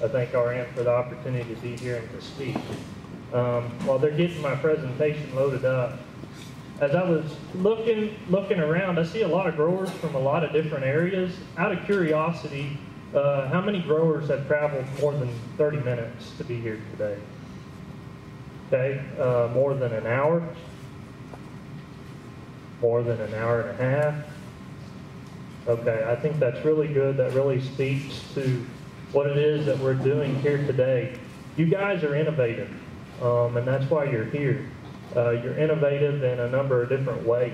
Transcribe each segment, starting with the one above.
I thank RN for the opportunity to be here and to speak. While they're getting my presentation loaded up, as I was looking around, I see a lot of growers from a lot of different areas. Out of curiosity, how many growers have traveled more than 30 minutes to be here today? Okay, more than an hour? More than an hour and a half? Okay, I think that's really good. That really speaks to what it is that we're doing here today. You guys are innovative, and that's why you're here. You're innovative in a number of different ways.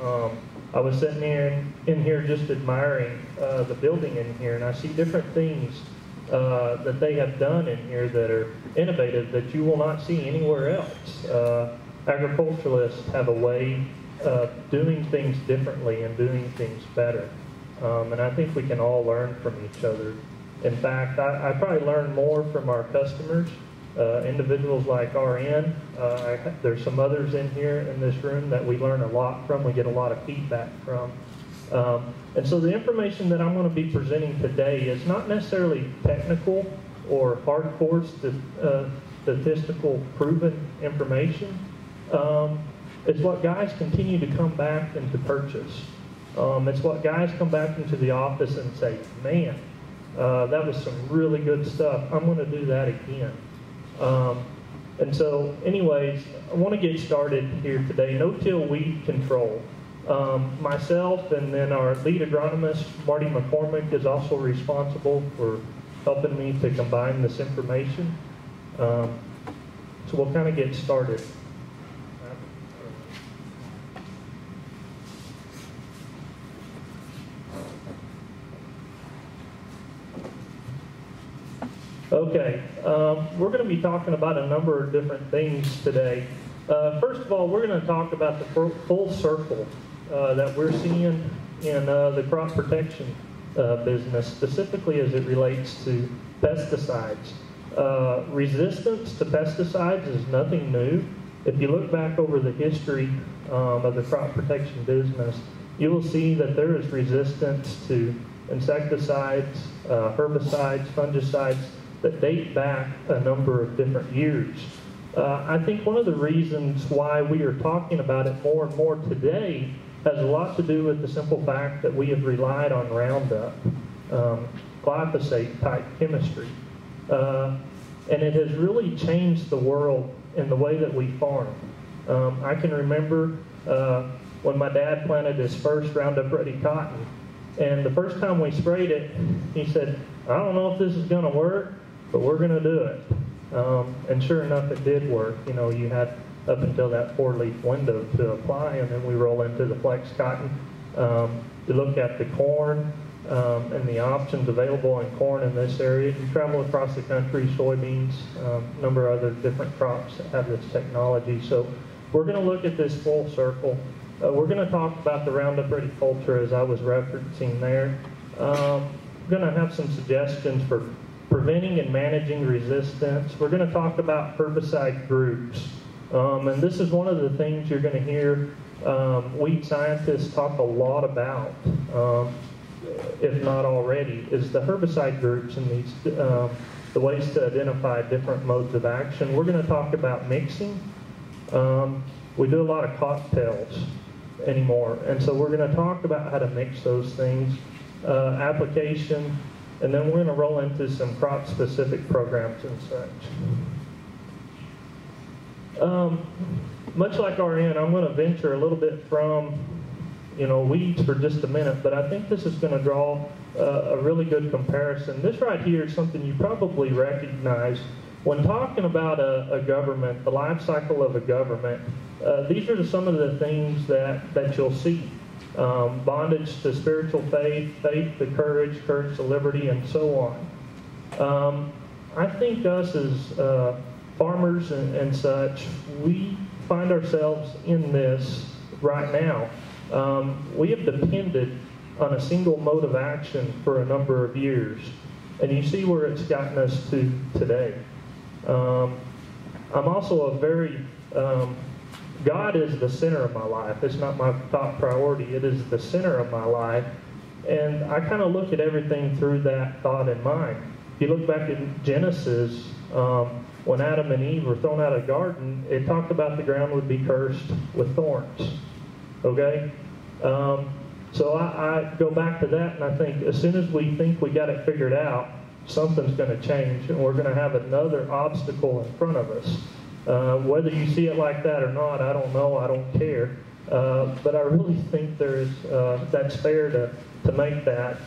I was sitting here in here just admiring the building in here, and I see different things that they have done in here that are innovative that you will not see anywhere else. Agriculturalists have a way of doing things differently and doing things better. And I think we can all learn from each other. In fact, I probably learn more from our customers, individuals like RN. There's some others in here in this room that we learn a lot from. We get a lot of feedback from. And so the information that I'm going to be presenting today is not necessarily technical or hardcore statistical proven information. It's what guys continue to come back and to purchase. It's what guys come back into the office and say, man, that was some really good stuff. I'm going to do that again. And so anyways, I want to get started here today. No-till weed control. Myself and then our lead agronomist, Marty McCormick, is also responsible for helping me to combine this information. So we'll kind of get started. Okay, we're going to be talking about a number of different things today. First of all, we're going to talk about the full circle that we're seeing in the crop protection business, specifically as it relates to pesticides. Resistance to pesticides is nothing new. If you look back over the history of the crop protection business, you will see that there is resistance to insecticides, herbicides, fungicides, that date back a number of different years. I think one of the reasons why we are talking about it more and more today has a lot to do with the simple fact that we have relied on Roundup, glyphosate type chemistry. And it has really changed the world in the way that we farm. I can remember when my dad planted his first Roundup Ready cotton, and the first time we sprayed it, he said, I don't know if this is going to work, but we're going to do it. And sure enough, it did work. You know, you had up until that 4-leaf window to apply, and then we roll into the flex cotton. You look at the corn and the options available in corn in this area. You travel across the country, soybeans, a number of other different crops that have this technology. So we're going to look at this full circle. We're going to talk about the Roundup Ready culture as I was referencing there. We're going to have some suggestions for preventing and managing resistance. We're going to talk about herbicide groups. And this is one of the things you're going to hear weed scientists talk a lot about, if not already, is the herbicide groups and these, the ways to identify different modes of action. We're going to talk about mixing. We do a lot of cocktails anymore, and so we're going to talk about how to mix those things, application, and then we're going to roll into some crop-specific programs and such. Much like RN, I'm going to venture a little bit from, weeds for just a minute, but I think this is going to draw a really good comparison. This right here is something you probably recognize. When talking about a government, the life cycle of a government, these are some of the things that you'll see. Bondage to spiritual faith, faith to courage, courage to liberty, and so on. I think us as farmers and such, we find ourselves in this right now. We have depended on a single mode of action for a number of years, and you see where it's gotten us to today. I'm also a very God is the center of my life. It's not my top priority. It is the center of my life. And I kind of look at everything through that thought in mind. you look back in Genesis, when Adam and Eve were thrown out of the garden, it talked about the ground would be cursed with thorns. Okay? So I go back to that, and I think as soon as we think we got it figured out, something's going to change, and we're going to have another obstacle in front of us. Whether you see it like that or not, I don't know. I don't care. But I really think that's fair to make that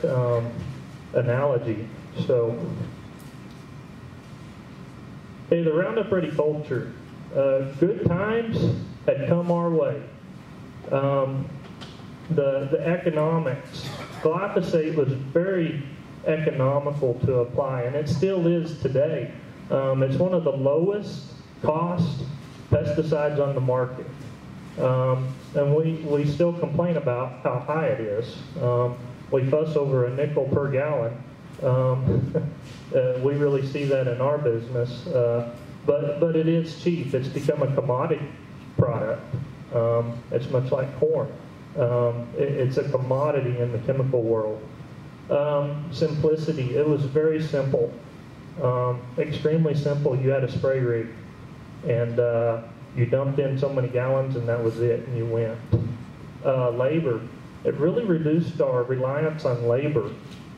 analogy. So, hey, the Roundup Ready culture. Good times had come our way. The economics. Glyphosate was very economical to apply, and it still is today. It's one of the lowest cost pesticides on the market. And we still complain about how high it is. We fuss over a nickel per gallon. We really see that in our business. But it is cheap. It's become a commodity product. It's much like corn. It's a commodity in the chemical world. Simplicity. It was very simple. Extremely simple. You had a spray rig, and you dumped in so many gallons, and that was it, and you went. Labor. It really reduced our reliance on labor.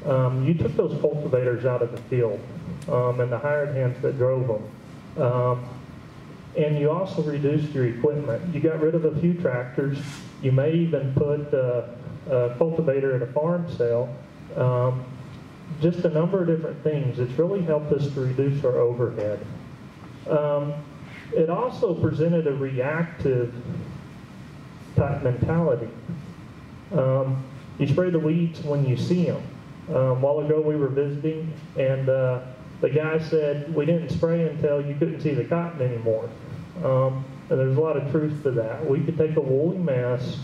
You took those cultivators out of the field, and the hired hands that drove them. And you also reduced your equipment. You got rid of a few tractors. You may even put a cultivator at a farm sale. Just a number of different things. It's really helped us to reduce our overhead. It also presented a reactive type mentality. You spray the weeds when you see them. A while ago we were visiting, and the guy said we didn't spray until you couldn't see the cotton anymore. And there's a lot of truth to that. We could take a woolly mass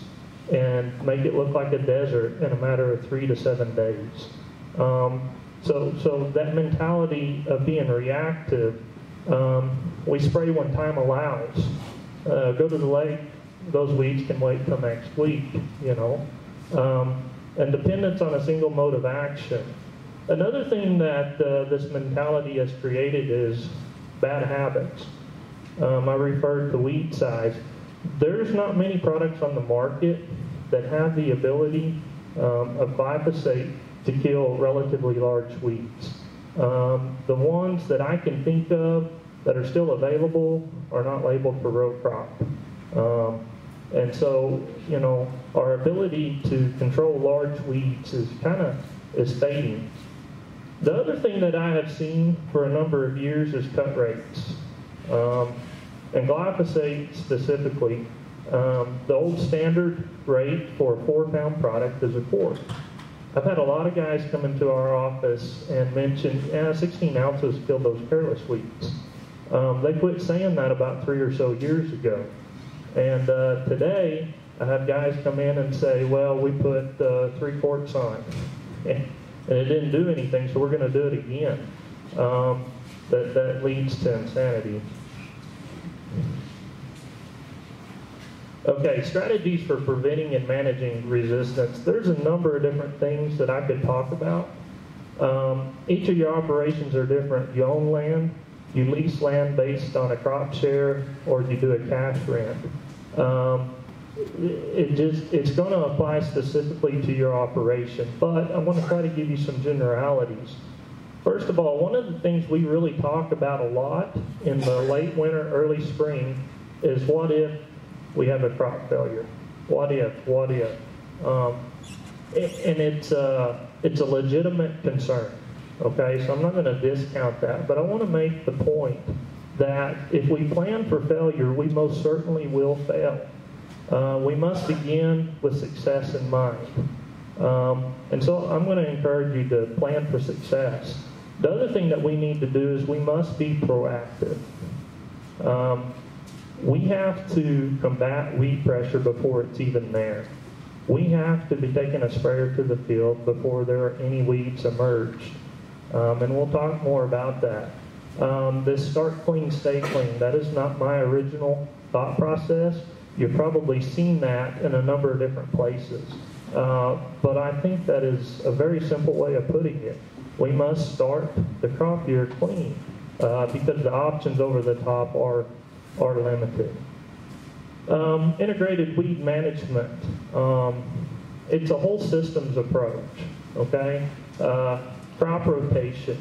and make it look like a desert in a matter of 3 to 7 days. So that mentality of being reactive, we spray when time allows. Go to the lake, those weeds can wait till next week, you know. And dependence on a single mode of action. Another thing that this mentality has created is bad habits. I referred to weed size. There's not many products on the market that have the ability of glyphosate to kill relatively large weeds. The ones that I can think of that are still available are not labeled for row crop. And so, you know, our ability to control large weeds is fading. The other thing that I have seen for a number of years is cut rates. And glyphosate specifically, the old standard rate for a 4-pound product is a quart. I've had a lot of guys come into our office and mention, 16 ounces killed those careless weeds. They quit saying that about 3 or so years ago. And today, I have guys come in and say, well, we put 3 quarts on, and it didn't do anything, so we're going to do it again. That leads to insanity. Okay, strategies for preventing and managing resistance. There's a number of different things that I could talk about. Each of your operations are different. You own land, you lease land based on a crop share, or you do a cash rent. It's going to apply specifically to your operation, but I want to try to give you some generalities. First of all, one of the things we really talk about a lot in the late winter, early spring is what if we have a crop failure? What if? And it's a legitimate concern, okay? So I'm not going to discount that, but I want to make the point that if we plan for failure, we most certainly will fail. We must begin with success in mind. And so I'm going to encourage you to plan for success. The other thing that we need to do is we must be proactive. We have to combat weed pressure before it's even there. We have to be taking a sprayer to the field before there are any weeds emerged. And we'll talk more about that. This start clean, stay clean, that is not my original thought process. You've probably seen that in a number of different places. But I think that is a very simple way of putting it. we must start the crop year clean because the options over the top are limited. Integrated weed management. It's a whole systems approach, okay? Crop rotation.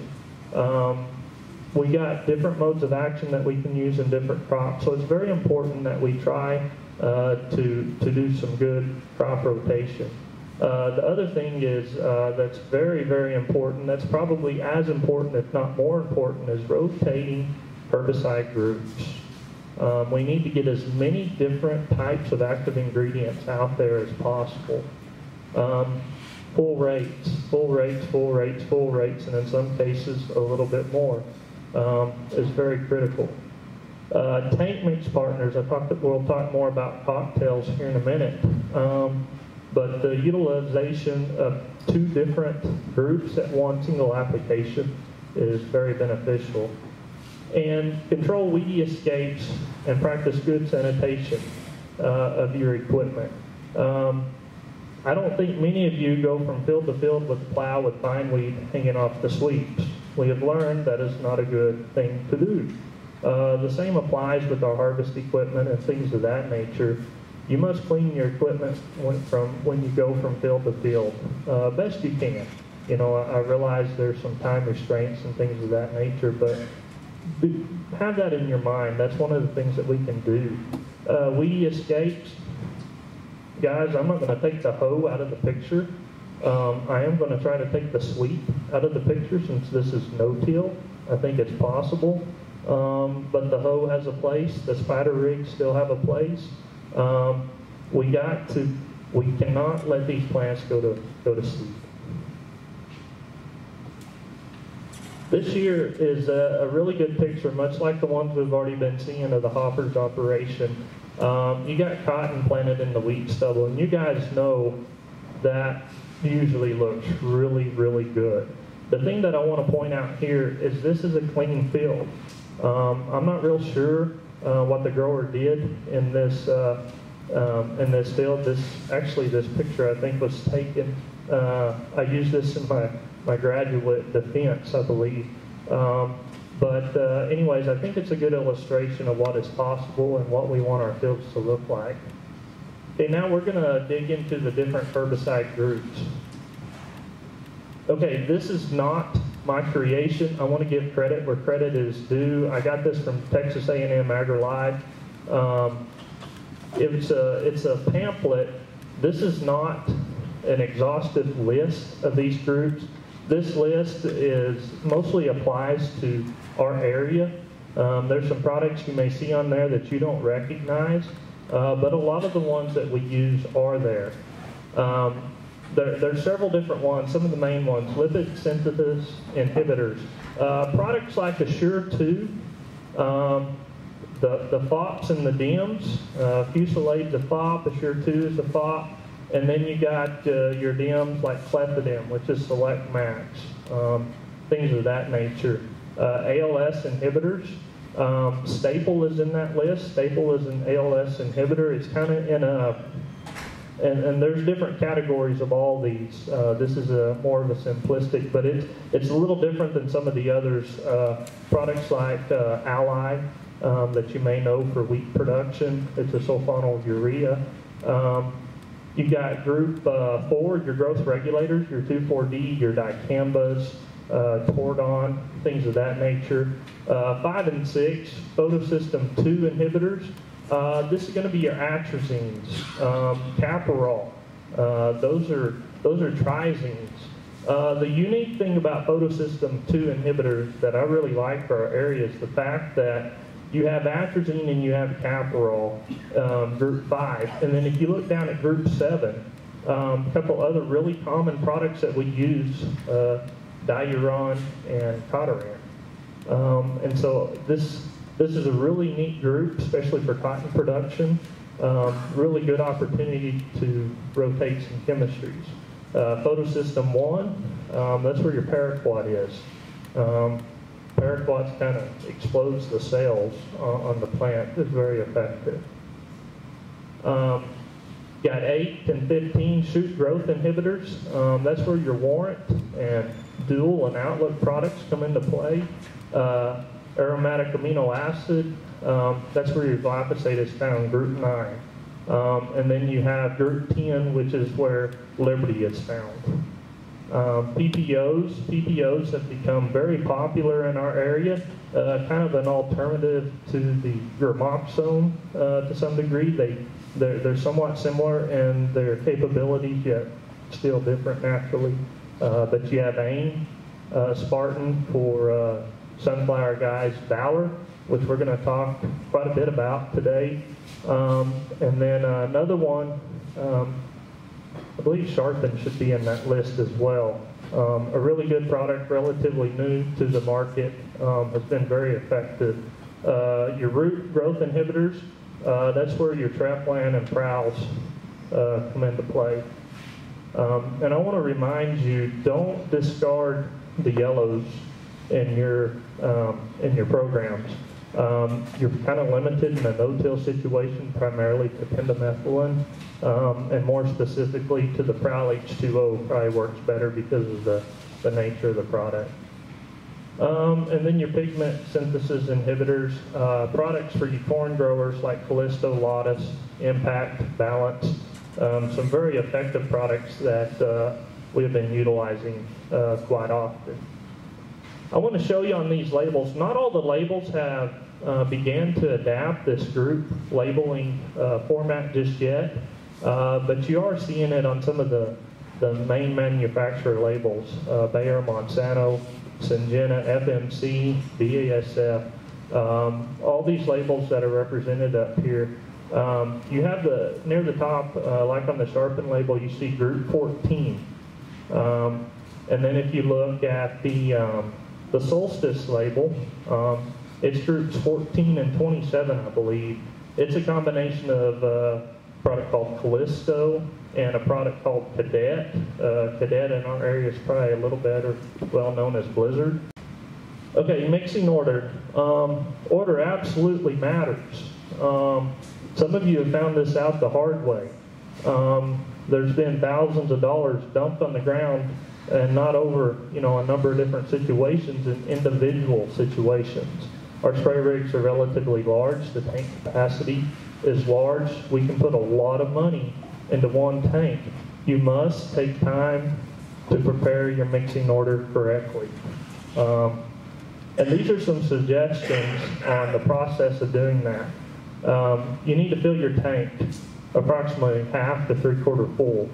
We got different modes of action that we can use in different crops, so it's very important that we try to do some good crop rotation. The other thing is that's very, very important, that's probably as important, if not more important, is rotating herbicide groups. We need to get as many different types of active ingredients out there as possible. Full rates, full rates, full rates, full rates, and in some cases a little bit more is very critical. Tank mix partners, we'll talk more about cocktails here in a minute, but the utilization of 2 different groups at one single application is very beneficial. And control weedy escapes and practice good sanitation of your equipment. I don't think many of you go from field to field with a plow with bindweed hanging off the sweeps. We have learned that is not a good thing to do. The same applies with our harvest equipment and things of that nature. You must clean your equipment when you go from field to field, best you can. You know, I realize there's some time restraints and things of that nature, but have that in your mind. That's one of the things that we can do. Weedy escapes. Guys, I'm not going to take the hoe out of the picture. I am going to try to take the sweep out of the picture since this is no-till. I think it's possible. But the hoe has a place. The spider rigs still have a place. We cannot let these plants go to sleep. This year is a really good picture, much like the ones we've already been seeing of the hoppers operation. You got cotton planted in the wheat stubble, and you guys know that usually looks really, really good. The thing that I want to point out here is this is a clean field. I'm not real sure what the grower did in this field. This picture I think was taken. I used this in my graduate defense, I believe. Anyways, I think it's a good illustration of what is possible and what we want our fields to look like. Okay, now we're going to dig into the different herbicide groups. Okay, this is not my creation. I want to give credit where credit is due. I got this from Texas A&M AgriLive. It's a pamphlet. This is not an exhaustive list of these groups. This list mostly applies to our area. There's some products you may see on there that you don't recognize, but a lot of the ones that we use are there. There's several different ones, some of the main ones: lipid synthesis inhibitors. Products like Assure 2, the FOPs and the DIMs, Fuselade's a FOP, Assure 2 is a FOP, and then you got your DIMs like Clethodim, which is Select Max, things of that nature. ALS inhibitors, Staple is in that list. Staple is an ALS inhibitor. It's kind of in a, and there's different categories of all these. This is more of a simplistic, but it's a little different than some of the others. Products like Ally, that you may know for wheat production. It's a sulfonyl urea. You got group 4, your growth regulators, your 2,4-D, your dicambas, Tordon, things of that nature. 5 and 6, photosystem 2 inhibitors. This is going to be your atrazines, caparol. Those are trizines. The unique thing about photosystem 2 inhibitors that I really like for our area is the fact that you have atrazine and you have caparol, group 5. And then if you look down at group 7, a couple other really common products that we use, diuron and cotaran. And so this is a really neat group, especially for cotton production. Really good opportunity to rotate some chemistries. Photosystem 1, that's where your paraquat is. Paraquat kind of explodes the cells on the plant. It's very effective. Got 8 and 15 shoot growth inhibitors. That's where your Warrant and dual and outlet products come into play. Aromatic amino acid, that's where your glyphosate is found, group 9. And then you have group 10, which is where Liberty is found. PPOs have become very popular in our area, kind of an alternative to the gramoxone to some degree. They're somewhat similar in their capabilities, yet still different naturally. But you have AIM, Spartan for sunflower guys, Valor, which we're going to talk quite a bit about today. And then another one, I believe Sharpen should be in that list as well. A really good product, relatively new to the market, has been very effective. Your root growth inhibitors, that's where your Traplan and Prowls come into play. And I want to remind you, don't discard the yellows in your programs. You're kind of limited in a no-till situation, primarily to pendimethalin, and more specifically to the Prowl H2O probably works better because of the nature of the product. And then your pigment synthesis inhibitors, products for you corn growers like Callisto, Lotus, Impact, Balance, some very effective products that we have been utilizing quite often. I want to show you on these labels, not all the labels have began to adapt this group labeling format just yet, but you are seeing it on some of the main manufacturer labels, Bayer, Monsanto, Syngenta, FMC, BASF, all these labels that are represented up here. You have near the top, like on the Sharpen label, you see group 14. And then if you look at the Solstice label, it's groups 14 and 27, I believe. It's a combination of a product called Callisto and a product called Cadet. Cadet in our area is probably a little better well known as Blizzard. Okay, mixing order. Order absolutely matters. Some of you have found this out the hard way. There's been thousands of dollars dumped on the ground, and not over, a number of different situations, in individual situations. Our spray rigs are relatively large. The tank capacity is large. We can put a lot of money into one tank. You must take time to prepare your mixing order correctly. And these are some suggestions on the process of doing that. You need to fill your tank approximately half to 3/4 full.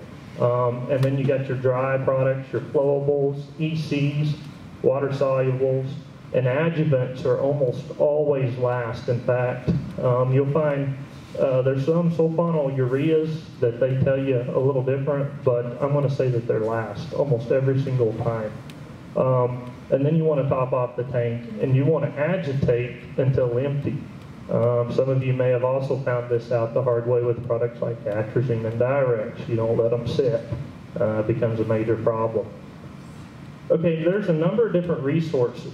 And then you got your dry products, your flowables, ECs, water solubles, and adjuvants are almost always last. In fact, you'll find there's some sulfonyl ureas that they tell you a little different, but I'm going to say that they're last almost every single time. And then you want to top off the tank, and you want to agitate until empty. Some of you may have also found this out the hard way with products like atrazine and Direx. You don't let them sit. It becomes a major problem. Okay, there's a number of different resources.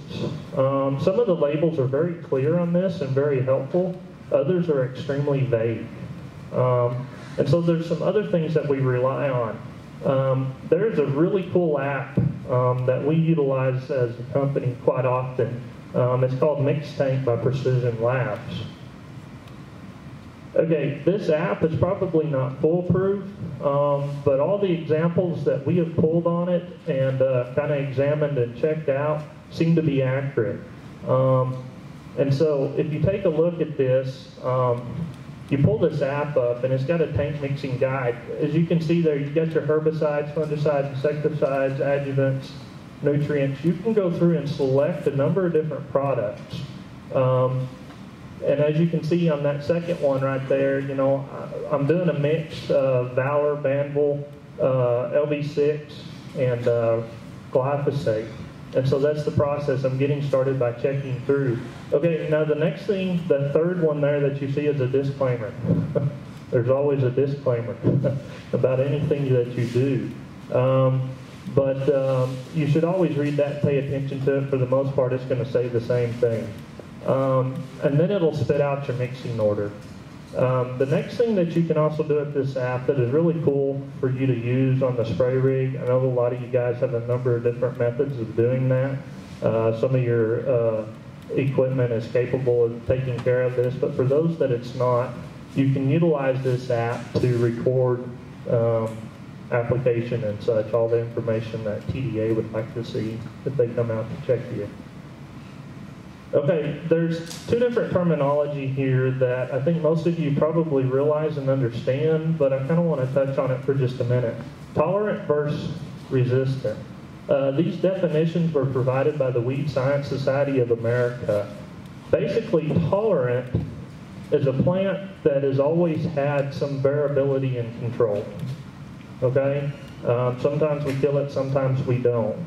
Some of the labels are very clear on this and very helpful. Others are extremely vague. And so there's some other things that we rely on. There's a really cool app that we utilize as a company quite often. It's called Mix Tank by Precision Labs. Okay, this app is probably not foolproof, but all the examples that we have pulled on it and kind of examined and checked out seem to be accurate. And so if you take a look at this, you pull this app up and it's got a tank mixing guide. As you can see there, you've got your herbicides, fungicides, insecticides, adjuvants, nutrients. You can go through and select a number of different products. And as you can see on that second one right there, I'm doing a mix of Valor, Banville, LV6, and glyphosate. And so that's the process. I'm getting started by checking through. Okay, now the next thing, the third one there that you see is a disclaimer. There's always a disclaimer about anything that you do. But you should always read that and pay attention to it. For the most part, it's going to say the same thing. And then it'll spit out your mixing order. The next thing that you can also do with this app that is really cool for you to use on the spray rig, I know a lot of you guys have a number of different methods of doing that. Some of your equipment is capable of taking care of this, but for those that it's not, you can utilize this app to record application and such, all the information that TDA would like to see if they come out to check you. Okay, there's two different terminology here that I think most of you probably realize and understand, but I kind of want to touch on it for just a minute. Tolerant versus resistant. These definitions were provided by the Weed Science Society of America. Basically, tolerant is a plant that has always had some variability in control. Okay? Sometimes we kill it, sometimes we don't.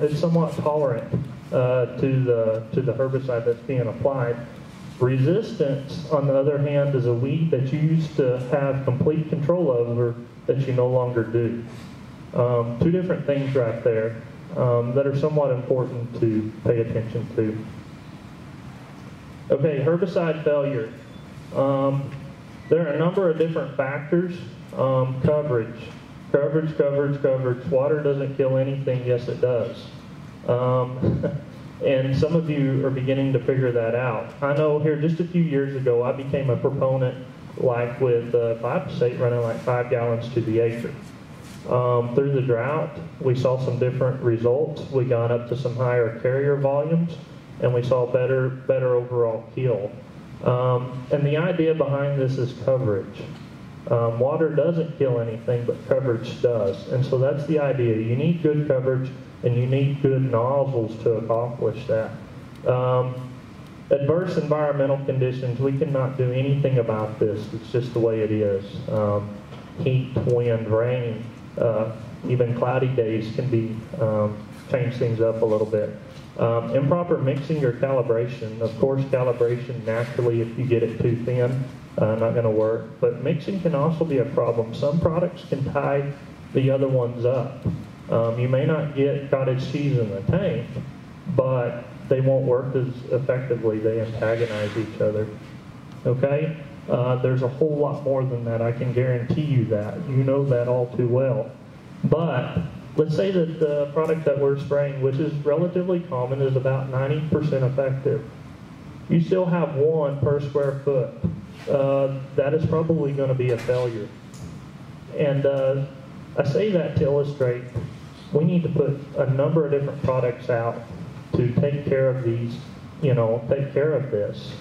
It's somewhat tolerant to the herbicide that's being applied. Resistance, on the other hand, is a weed that you used to have complete control over that you no longer do. Two different things right there that are somewhat important to pay attention to. Okay, herbicide failure. There are a number of different factors. Coverage. Water doesn't kill anything. Yes, it does. And some of you are beginning to figure that out. I know here just a few years ago, I became a proponent like with glyphosate running like 5 gallons to the acre. Through the drought, we saw some different results. We got up to some higher carrier volumes, and we saw better overall kill. And the idea behind this is coverage. Water doesn't kill anything, but coverage does. And so that's the idea. You need good coverage, and you need good nozzles to accomplish that. Adverse environmental conditions, we cannot do anything about this. It's just the way it is. Heat, wind, rain, even cloudy days can be change things up a little bit. Improper mixing or calibration. Of course, calibration naturally, if you get it too thin, not going to work. But mixing can also be a problem. Some products can tie the other ones up. You may not get cottage cheese in the tank, but they won't work as effectively. They antagonize each other. Okay? There's a whole lot more than that. I can guarantee you that. You know that all too well. But let's say that the product that we're spraying, which is relatively common, is about 90% effective. You still have 1 per square foot. That is probably going to be a failure. And I say that to illustrate we need to put a number of different products out to take care of these, take care of this.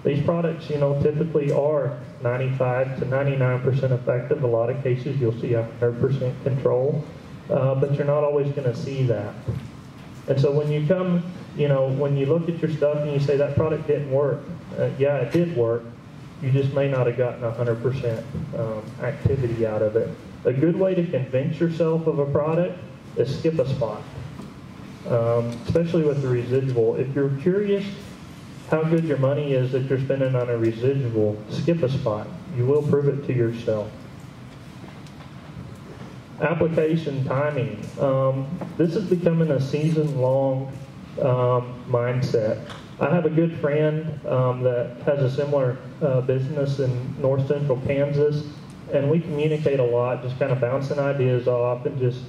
These products, typically are 95 to 99% effective. A lot of cases you'll see 100% control, but you're not always going to see that. And so when you come, when you look at your stuff and you say that product didn't work, yeah, it did work. You just may not have gotten 100% activity out of it. A good way to convince yourself of a product is skip a spot, especially with the residual. If you're curious how good your money is that you're spending on a residual, skip a spot. You will prove it to yourself. Application timing. This is becoming a season-long mindset. I have a good friend that has a similar business in north central Kansas, and we communicate a lot, just kind of bouncing ideas off and just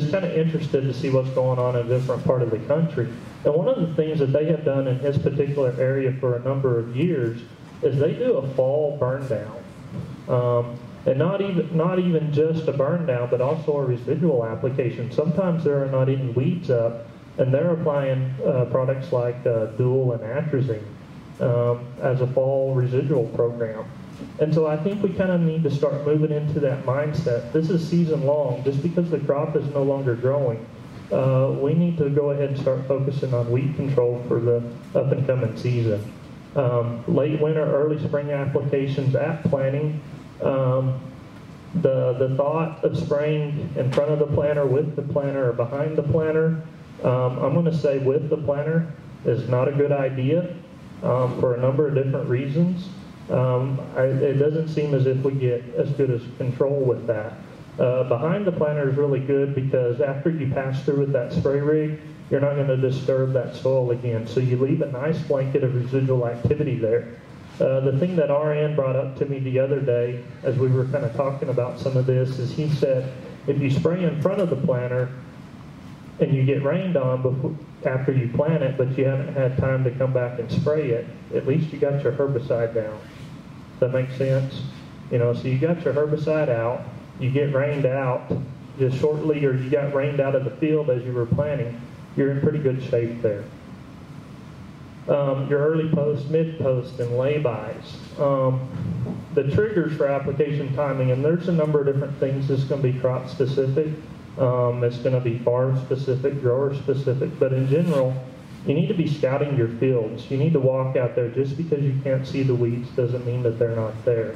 kind of interested to see what's going on in a different part of the country. And one of the things that they have done in his particular area for a number of years is they do a fall burn down. And not even just a burn down, but also a residual application. Sometimes there are not even weeds up, and they're applying products like Dual and Atrazine as a fall residual program. And so I think we kind of need to start moving into that mindset. This is season long. Just because the crop is no longer growing, we need to go ahead and start focusing on weed control for the up and coming season. Late winter, early spring applications at planting. The thought of spraying in front of the planter, with the planter, or behind the planter, I'm going to say with the planter is not a good idea for a number of different reasons. It doesn't seem as if we get as good as control with that. Behind the planter is really good because after you pass through with that spray rig, you're not going to disturb that soil again. So you leave a nice blanket of residual activity there. The thing that RN brought up to me the other day as we were kind of talking about some of this is he said, if you spray in front of the planter and you get rained on after you plant it, but you haven't had time to come back and spray it, at least you got your herbicide down. Does that make sense? You know, so you got your herbicide out, you get rained out just shortly, or you got rained out of the field as you were planting, you're in pretty good shape there. Your early post, mid post, and lay-bys. The triggers for application timing, and there's a number of different things. This is going to be crop specific. It's going to be farm specific, grower specific, but in general, you need to be scouting your fields. You need to walk out there. Just because you can't see the weeds doesn't mean that they're not there.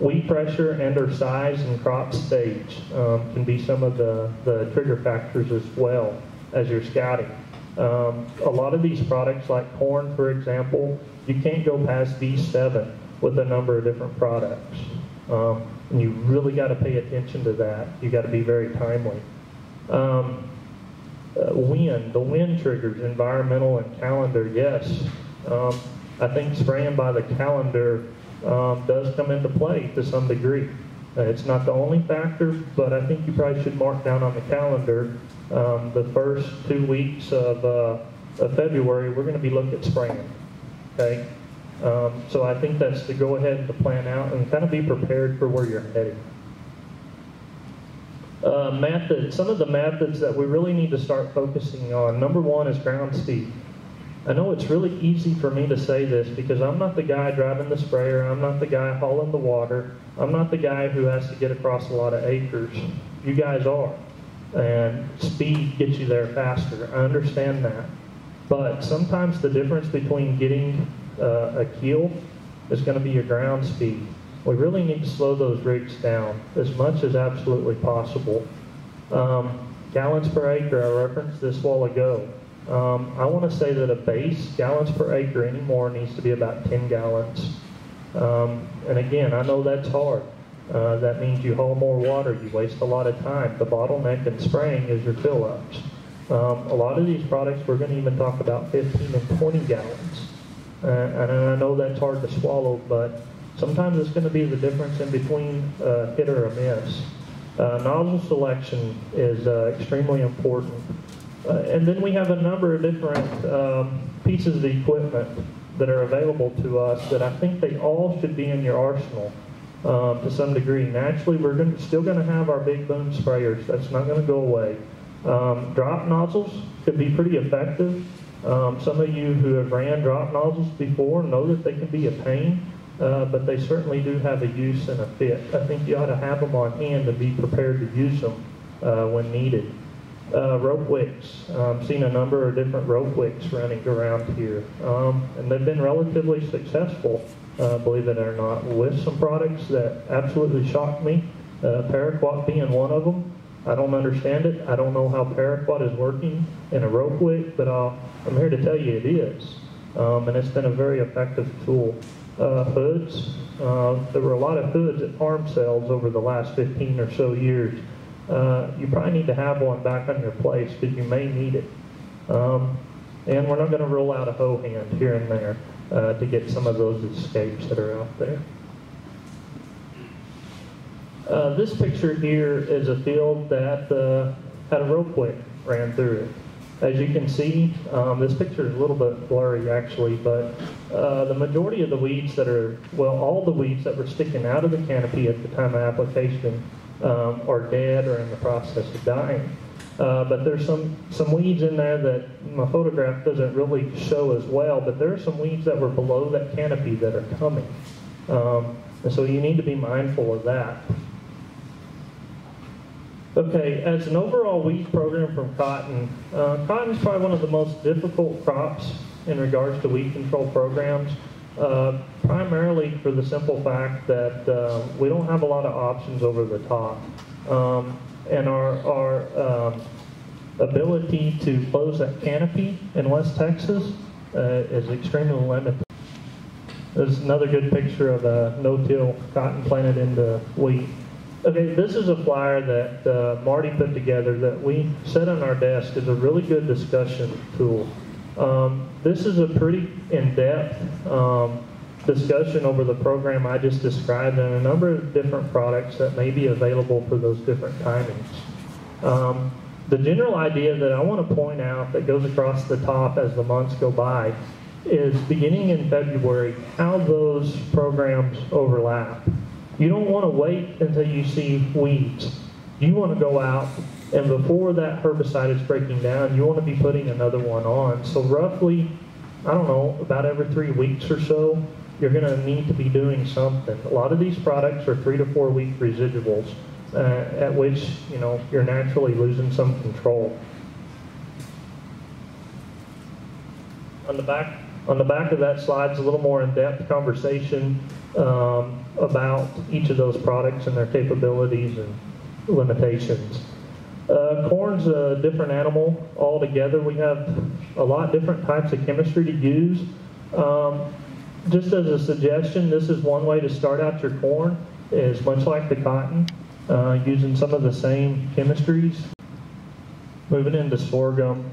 Weed pressure and or size and crop stage can be some of the trigger factors as well as you're scouting. A lot of these products like corn, for example, you can't go past B7 with a number of different products. And you really got to pay attention to that. You got to be very timely. The wind triggers, environmental and calendar, yes. I think spraying by the calendar does come into play to some degree. It's not the only factor, but I think you probably should mark down on the calendar the first 2 weeks of February, we're going to be looking at spraying. Okay? So I think that's to go ahead and to plan out and kind of be prepared for where you're heading. Methods. Some of the methods that we really need to start focusing on. Number one is ground speed. I know it's really easy for me to say this because I'm not the guy driving the sprayer. I'm not the guy hauling the water. I'm not the guy who has to get across a lot of acres. You guys are. And speed gets you there faster. I understand that. But sometimes the difference between getting a keel is going to be your ground speed. We really need to slow those rigs down as much as absolutely possible. Gallons per acre, I referenced this a while ago. I want to say that a base gallons per acre anymore needs to be about 10 gallons. And again, I know that's hard. That means you haul more water, you waste a lot of time. The bottleneck in spraying is your fill-ups. A lot of these products, we're going to even talk about 15 and 20 gallons. And I know that's hard to swallow, but sometimes it's going to be the difference in between a hit or a miss. Nozzle selection is extremely important. And then we have a number of different pieces of equipment that are available to us that I think they all should be in your arsenal to some degree. Naturally, we're still going to have our big boom sprayers. That's not going to go away. Drop nozzles could be pretty effective. Some of you who have ran drop nozzles before know that they can be a pain, but they certainly do have a use and a fit. I think you ought to have them on hand and be prepared to use them when needed. Rope wicks. I've seen a number of different rope wicks running around here, and they've been relatively successful, believe it or not, with some products that absolutely shocked me, paraquat being one of them. I don't understand it. I don't know how paraquat is working in a rope wick, but I'm here to tell you it is, and it's been a very effective tool. Hoods. There were a lot of hoods at farm sales over the last 15 or so years. You probably need to have one back on your place because you may need it. And we're not going to rule out a hoe hand here and there to get some of those escapes that are out there. This picture here is a field that had a rope wick ran through it. As you can see, this picture is a little bit blurry actually, but the majority of the weeds that are, well, all the weeds that were sticking out of the canopy at the time of application are dead or in the process of dying. But there's some weeds in there that my photograph doesn't really show as well, but there are some weeds that were below that canopy that are coming. And so you need to be mindful of that. Okay, as an overall weed program from cotton, cotton is probably one of the most difficult crops in regards to weed control programs, primarily for the simple fact that we don't have a lot of options over the top. And our ability to close that canopy in West Texas is extremely limited. There's another good picture of a no-till cotton planted into wheat. Okay, this is a flyer that Marty put together that we set on our desk as a really good discussion tool. this is a pretty in-depth discussion over the program I just described and a number of different products that may be available for those different timings. The general idea that I want to point out that goes across the top as the months go by is beginning in February, how those programs overlap. You don't want to wait until you see weeds. You want to go out, and before that herbicide is breaking down, you want to be putting another one on. So roughly, I don't know, about every 3 weeks or so, you're going to need to be doing something. A lot of these products are 3 to 4 week residuals, at which, you know, you're naturally losing some control. On the back of that slide is a little more in-depth conversation about each of those products and their capabilities and limitations. Corn's a different animal altogether. We have a lot different types of chemistry to use. Just as a suggestion, this is one way to start out your corn, is much like the cotton, using some of the same chemistries. Moving into sorghum,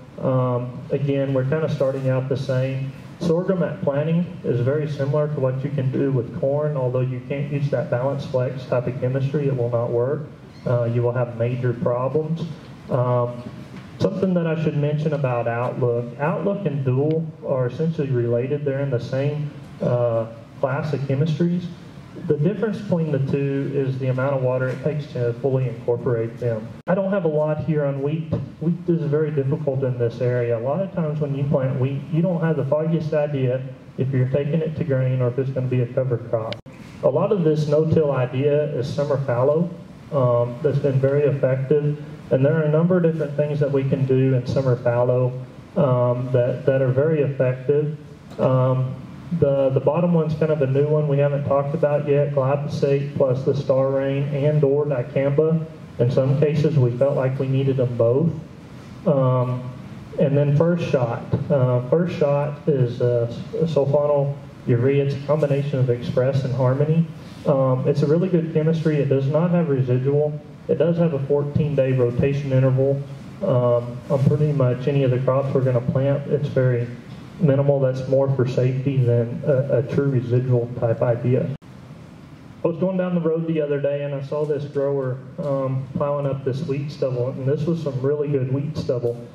again, we're kind of starting out the same. Sorghum at planting is very similar to what you can do with corn, although you can't use that balance flex type of chemistry, it will not work. You will have major problems. Something that I should mention about Outlook and Dual are essentially related. They're in the same class of chemistries. The difference between the two is the amount of water it takes to fully incorporate them. I don't have a lot here on wheat. Wheat is very difficult in this area. A lot of times when you plant wheat, you don't have the foggiest idea if you're taking it to grain or if it's going to be a cover crop. A lot of this no-till idea is summer fallow. That's been very effective, and there are a number of different things that we can do in summer fallow that are very effective. The bottom one's kind of a new one we haven't talked about yet, glyphosate plus the Star Rain and or dicamba. In some cases we felt like we needed them both. And then First Shot. First Shot is sulfonyl urea. It's a combination of Express and Harmony. It's a really good chemistry. It does not have residual. It does have a 14-day rotation interval. On pretty much any of the crops we're going to plant, it's very minimal. That's more for safety than a true residual type idea. I was going down the road the other day and I saw this grower plowing up this wheat stubble, and this was some really good wheat stubble.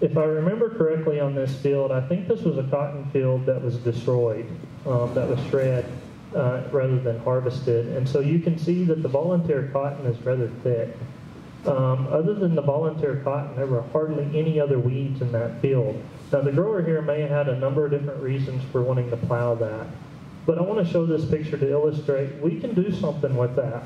If I remember correctly on this field, I think this was a cotton field that was destroyed, that was shred rather than harvested. And so you can see that the volunteer cotton is rather thick. Other than the volunteer cotton, there were hardly any other weeds in that field. Now the grower here may have had a number of different reasons for wanting to plow that. But I want to show this picture to illustrate we can do something with that.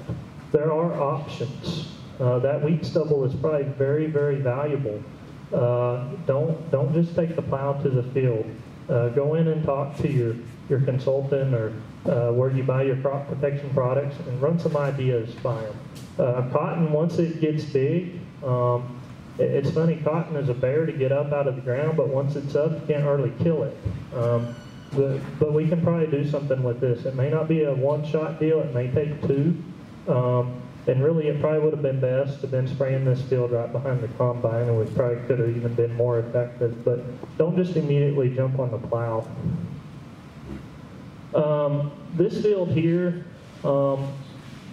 There are options. That wheat stubble is probably very, very valuable. Don't just take the plow to the field. Go in and talk to your consultant or where you buy your crop protection products and run some ideas by them. Cotton, once it gets big, it's funny, cotton is a bear to get up out of the ground, but once it's up, you can't hardly kill it. But we can probably do something with this. It may not be a one-shot deal, it may take two. And really, it probably would have been best to have been spraying this field right behind the combine, and we probably could have even been more effective. But don't just immediately jump on the plow. This field here,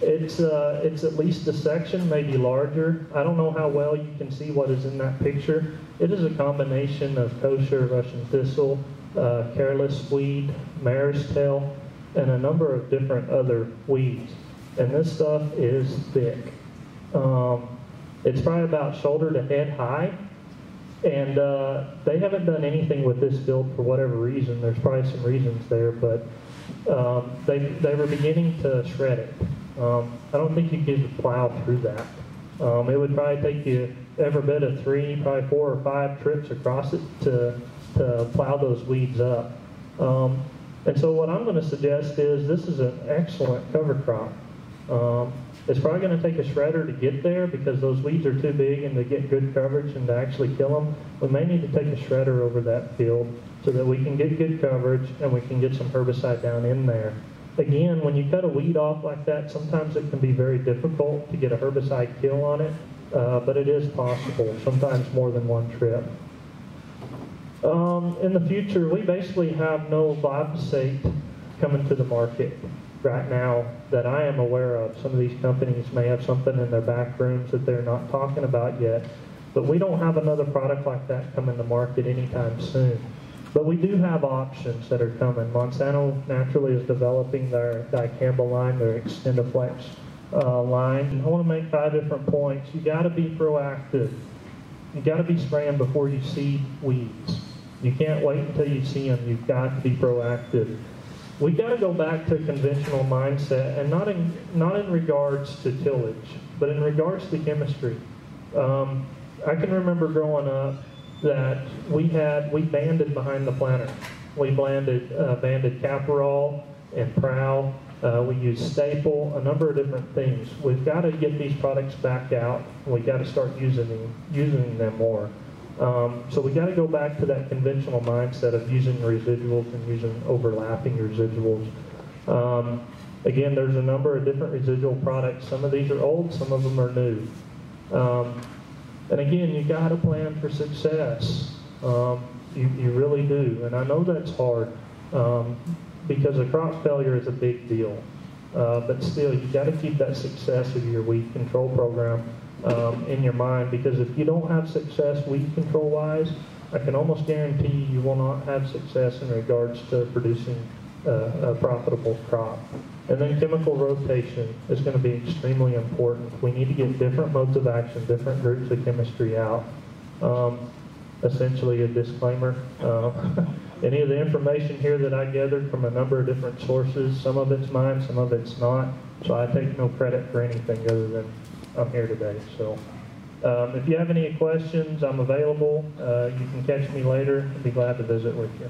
it's at least a section, maybe larger. I don't know how well you can see what is in that picture. It is a combination of kosher, Russian thistle, careless weed, mare's tail, and a number of different other weeds. And this stuff is thick. It's probably about shoulder to head high. And they haven't done anything with this field for whatever reason. There's probably some reasons there, but they were beginning to shred it. I don't think you could plow through that. It would probably take you every bit of 3, probably 4 or 5 trips across it to plow those weeds up. And so what I'm going to suggest is this is an excellent cover crop. It's probably going to take a shredder to get there because those weeds are too big and to get good coverage and to actually kill them. We may need to take a shredder over that field so that we can get good coverage and we can get some herbicide down in there. Again, when you cut a weed off like that, sometimes it can be very difficult to get a herbicide kill on it, but it is possible, sometimes more than one trip. In the future, we basically have no glyphosate coming to the market right now that I am aware of. Some of these companies may have something in their back rooms that they're not talking about yet, but we don't have another product like that coming to market anytime soon. But we do have options that are coming. Monsanto naturally is developing their dicamba line, their Extendiflex line. And I want to make 5 different points. You got to be proactive. You got to be spraying before you see weeds. You can't wait until you see them. You've got to be proactive. We got to go back to a conventional mindset, and not in regards to tillage, but in regards to chemistry. I can remember growing up that we banded behind the planter. We banded Caparol and Prowl. We used Staple, a number of different things. We've got to get these products back out. We've got to start using them more. So we got to go back to that conventional mindset of using residuals and using overlapping residuals. Again, there's a number of different residual products. Some of these are old, some of them are new. And again, you got to plan for success. You really do. And I know that's hard because a crop failure is a big deal. But still, you got to keep that success of your weed control program in your mind, because if you don't have success weed control wise, I can almost guarantee you will not have success in regards to producing a profitable crop. And then chemical rotation is going to be extremely important. We need to get different modes of action, different groups of chemistry out. Essentially a disclaimer. Any of the information here that I gathered from a number of different sources, some of it's mine, some of it's not. So I take no credit for anything other than I'm here today. So if you have any questions, I'm available. You can catch me later. I'd be glad to visit with you.